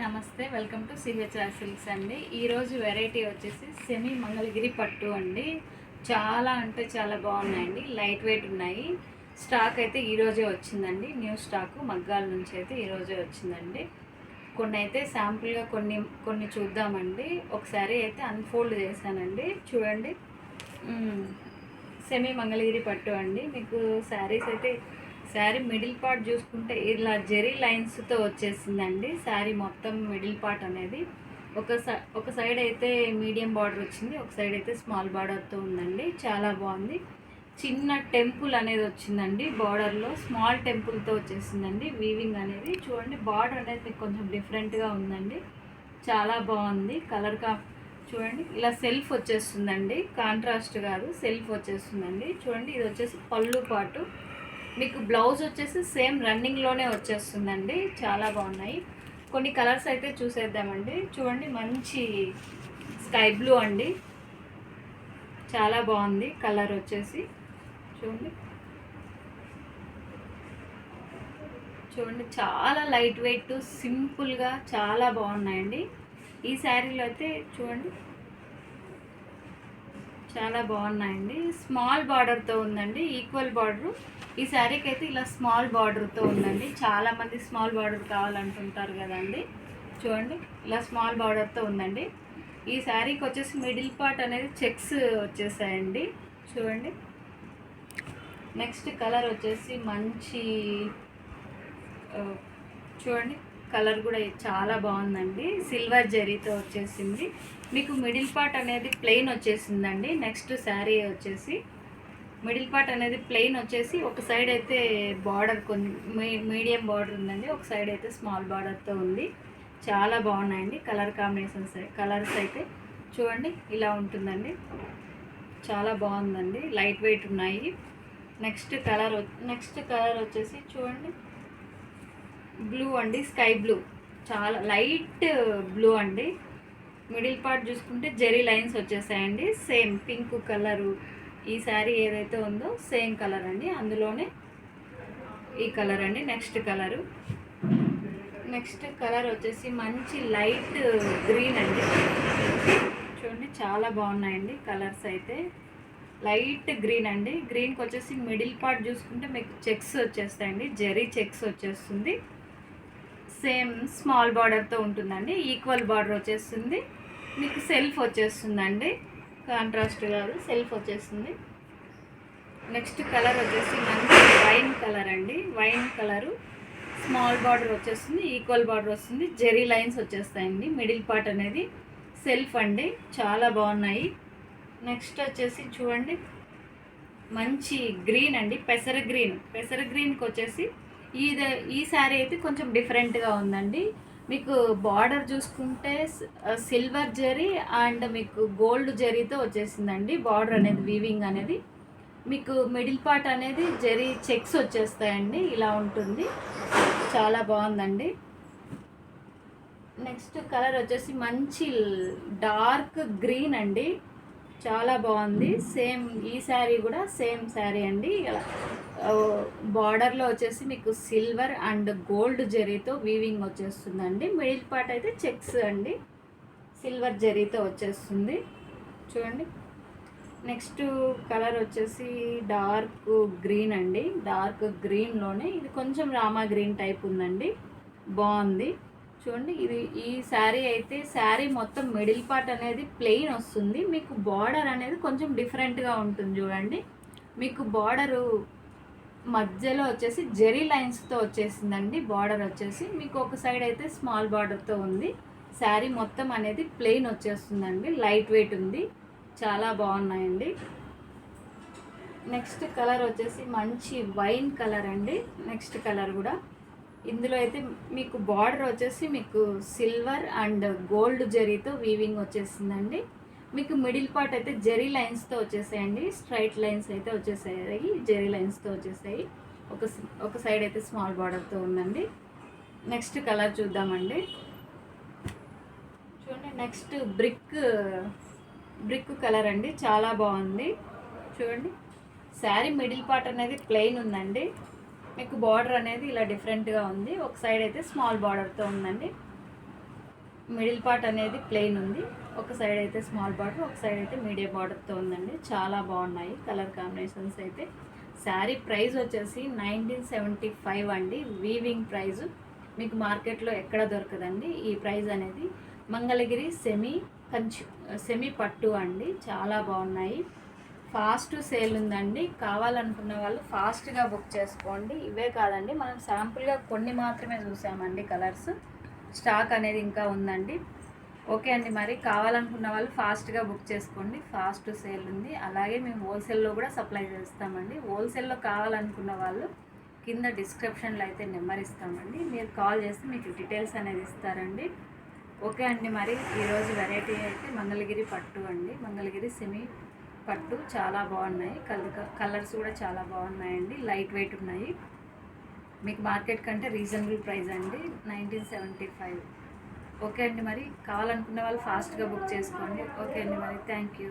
నమస్తే, welcome to CHR silks అండి. ఈరోజు వెరైటీ వచ్చేసి సెమీ మంగళగిరి పట్టు అండి. చాలా అంటే చాలా బాగున్నాయండి, లైట్ వెయిట్ ఉన్నాయి. స్టాక్ అయితే ఈరోజే వచ్చిందండి, న్యూ స్టాకు మగ్గాల నుంచి అయితే ఈరోజే వచ్చిందండి. కొన్ని అయితే శాంపుల్గా కొన్ని చూద్దామండి. ఒకసారి అయితే అన్ఫోల్డ్ చేశానండి, చూడండి. సెమీ మంగళగిరి పట్టు అండి. మీకు శారీస్ అయితే శారీ మిడిల్ పార్ట్ చూసుకుంటే ఇలా జెరీ లైన్స్తో వచ్చేసిందండి. శారీ మొత్తం మిడిల్ పార్ట్ అనేది ఒక సైడ్ అయితే మీడియం బార్డర్ వచ్చింది, ఒక సైడ్ అయితే స్మాల్ బార్డర్తో ఉందండి. చాలా బాగుంది. చిన్న టెంపుల్ అనేది వచ్చిందండి బార్డర్లో, స్మాల్ టెంపుల్తో వచ్చేసిందండి వీవింగ్ అనేది. చూడండి, బార్డర్ అనేది మీకు కొంచెం డిఫరెంట్గా ఉందండి, చాలా బాగుంది. చూడండి, ఇలా సెల్ఫ్ వచ్చేస్తుందండి, కాంట్రాస్ట్ కాదు, సెల్ఫ్ వచ్చేస్తుందండి. చూడండి, ఇది వచ్చేసి పళ్ళు పాటు. మీకు బ్లౌజ్ వచ్చేసి సేమ్ రన్నింగ్లోనే వచ్చేస్తుందండి. చాలా బాగున్నాయి. కొన్ని కలర్స్ అయితే చూసేద్దామండి. చూడండి, మంచి స్కై బ్లూ అండి, చాలా బాగుంది కలర్ వచ్చేసి. చూడండి చాలా లైట్ వెయిట్, సింపుల్గా చాలా బాగున్నాయండి. ఈ శారీలో అయితే చూడండి చాలా బాగున్నాయండి. స్మాల్ బార్డర్తో ఉందండి, ఈక్వల్ బార్డరు. ఈ శారీకి అయితే ఇలా స్మాల్ బార్డర్తో ఉందండి. చాలామంది స్మాల్ బార్డర్ కావాలంటుంటారు కదండి. చూడండి, ఇలా స్మాల్ బార్డర్తో ఉందండి. ఈ శారీకి వచ్చేసి మిడిల్ పార్ట్ అనేది చెక్స్ వచ్చేసాయండి. చూడండి, నెక్స్ట్ కలర్ వచ్చేసి మంచి చూడండి, కలర్ కూడా చాలా బాగుందండి. సిల్వర్ జరీతో వచ్చేసింది. మీకు మిడిల్ పార్ట్ అనేది ప్లెయిన్ వచ్చేసిందండి. నెక్స్ట్ శారీ వచ్చేసి మిడిల్ పార్ట్ అనేది ప్లెయిన్ వచ్చేసి ఒక సైడ్ అయితే బార్డర్ మీడియం బార్డర్ ఉందండి, ఒక సైడ్ అయితే స్మాల్ బార్డర్తో ఉంది. చాలా బాగున్నాయండి కలర్ కాంబినేషన్స్. కలర్స్ అయితే చూడండి ఇలా ఉంటుందండి, చాలా బాగుందండి, లైట్ వెయిట్ ఉన్నాయి. నెక్స్ట్ కలర్ వచ్చేసి చూడండి, బ్లూ అండి, స్కై బ్లూ, చాలా లైట్ బ్లూ అండి. మిడిల్ పార్ట్ చూసుకుంటే జెరీ లైన్స్ వచ్చేసాయండి. సేమ్ పింక్ కలరు, ఈ శారీ ఏదైతే ఉందో సేమ్ కలర్ అండి, అందులోనే ఈ కలర్ అండి. నెక్స్ట్ కలర్ వచ్చేసి మంచి లైట్ గ్రీన్ అండి. చూడండి, చాలా బాగున్నాయండి కలర్స్ అయితే. లైట్ గ్రీన్ అండి. గ్రీన్కి వచ్చేసి మిడిల్ పార్ట్ చూసుకుంటే మీకు చెక్స్ వచ్చేస్తాయండి, జెరీ చెక్స్ వచ్చేస్తుంది. సేమ్ స్మాల్ బార్డర్తో ఉంటుందండి, ఈక్వల్ బార్డర్ వచ్చేస్తుంది. మీకు సెల్ఫ్ వచ్చేస్తుందండి, కాంట్రాస్ట్ కాదు, సెల్ఫ్ వచ్చేస్తుంది. నెక్స్ట్ కలర్ వచ్చేసి మంచి వైన్ కలర్ అండి. వైన్ కలరు, స్మాల్ బార్డర్ వచ్చేస్తుంది, ఈక్వల్ బార్డర్ వస్తుంది, జెరీ లైన్స్ వచ్చేస్తాయండి. మిడిల్ పార్ట్ అనేది సెల్ఫ్ అండి, చాలా బాగున్నాయి. నెక్స్ట్ వచ్చేసి చూడండి, మంచి గ్రీన్ అండి, పెసర గ్రీన్కి వచ్చేసి ఈ శారీ అయితే కొంచెం డిఫరెంట్గా ఉందండి. మీకు బార్డర్ చూసుకుంటే సిల్వర్ జరీ అండ్ మీకు గోల్డ్ జరీతో వచ్చేసిందండి బార్డర్ అనేది, వీవింగ్ అనేది. మీకు మిడిల్ పార్ట్ అనేది జరీ చెక్స్ వచ్చేస్తాయండి, ఇలా ఉంటుంది, చాలా బాగుందండి. నెక్స్ట్ కలర్ వచ్చేసి మంచి డార్క్ గ్రీన్ అండి, చాలా బాగుంది. సేమ్ ఈ శారీ కూడా సేమ్ శారీ అండి. బార్డర్లో వచ్చేసి మీకు సిల్వర్ అండ్ గోల్డ్ జరీతో వీవింగ్ వచ్చేస్తుందండి. మిడిల్ పార్ట్ అయితే చెక్స్ అండి, సిల్వర్ జరీతో వచ్చేస్తుంది. చూడండి, నెక్స్ట్ కలర్ వచ్చేసి డార్క్ గ్రీన్ అండి. డార్క్ గ్రీన్లోనే ఇది కొంచెం రామా గ్రీన్ టైప్ ఉందండి, బాగుంది. చూడండి, ఈ శారీ అయితే శారీ మొత్తం మిడిల్ పార్ట్ అనేది ప్లెయిన్ వస్తుంది. మీకు బార్డర్ అనేది కొంచెం డిఫరెంట్గా ఉంటుంది. చూడండి, మీకు బార్డరు మధ్యలో వచ్చేసి జెరీ లైన్స్తో వచ్చేసిందండి. బార్డర్ వచ్చేసి మీకు ఒక సైడ్ అయితే స్మాల్ బార్డర్తో ఉంది. శారీ మొత్తం అనేది ప్లెయిన్ వచ్చేస్తుందండి, లైట్ వెయిట్ ఉంది, చాలా బాగున్నాయండి. నెక్స్ట్ కలర్ వచ్చేసి మంచి వైన్ కలర్ అండి. నెక్స్ట్ కలర్ కూడా ఇందులో అయితే మీకు బార్డర్ వచ్చేసి మీకు సిల్వర్ అండ్ గోల్డ్ జరీతో వీవింగ్ వచ్చేసిందండి. మీకు మిడిల్ పార్ట్ అయితే జెరీ లైన్స్తో వచ్చేసాయండి, స్ట్రైట్ లైన్స్ అయితే వచ్చేసాయి, జెరీ లైన్స్తో వచ్చేసాయి. ఒక సైడ్ అయితే స్మాల్ బార్డర్తో ఉందండి. నెక్స్ట్ కలర్ చూద్దామండి. చూడండి, నెక్స్ట్ బ్రిక్ కలర్ అండి, చాలా బాగుంది. చూడండి, శారీ మిడిల్ పార్ట్ అనేది ప్లెయిన్ ఉందండి. మీకు బార్డర్ అనేది ఇలా డిఫరెంట్గా ఉంది, ఒక సైడ్ అయితే స్మాల్ బార్డర్తో ఉందండి. మిడిల్ పార్ట్ అనేది ప్లెయిన్ ఉంది. ఒక సైడ్ అయితే స్మాల్ బార్డర్, ఒక సైడ్ అయితే మీడియం బార్డర్తో ఉందండి. చాలా బాగున్నాయి కలర్ కాంబినేషన్స్ అయితే. శారీ ప్రైస్ వచ్చేసి 1975 అండి. వీవింగ్ ప్రైజు మీకు మార్కెట్లో ఎక్కడ దొరకదండి ఈ ప్రైస్ అనేది. మంగళగిరి సెమీ పట్టు అండి. చాలా బాగున్నాయి. ఫాస్ట్ సేల్ ఉందండి. కావాలనుకున్న వాళ్ళు ఫాస్ట్గా బుక్ చేసుకోండి. ఇవే కాదండి, మనం శాంపుల్గా కొన్ని మాత్రమే చూసామండి కలర్స్. స్టాక్ అనేది ఇంకా ఉందండి. ఓకే అండి, మరి కావాలనుకున్న వాళ్ళు ఫాస్ట్గా బుక్ చేసుకోండి. ఫాస్ట్ సేల్ ఉంది. అలాగే మేము హోల్సేల్లో కూడా సప్లై చేస్తామండి. హోల్సేల్లో కావాలనుకున్న వాళ్ళు కింద డిస్క్రిప్షన్లో అయితే నెంబర్ ఇస్తామండి. మీరు కాల్ చేసి మీకు డీటెయిల్స్ అనేది ఇస్తారండి. ఓకే అండి, మరి ఈరోజు వెరైటీ అయితే మంగళగిరి పట్టు అండి. మంగళగిరి సెమీ పట్టు చాలా బాగున్నాయి. కలర్స్ కూడా చాలా బాగున్నాయండి. లైట్ వెయిట్ ఉన్నాయి. మీకు మార్కెట్ కంటే రీజనబుల్ ప్రైస్ అండి, 1975. ఓకే అండి, మరి కావాలనుకున్న వాళ్ళు ఫాస్ట్గా బుక్ చేసుకోండి. ఓకే అండి, మరి థ్యాంక్ యూ.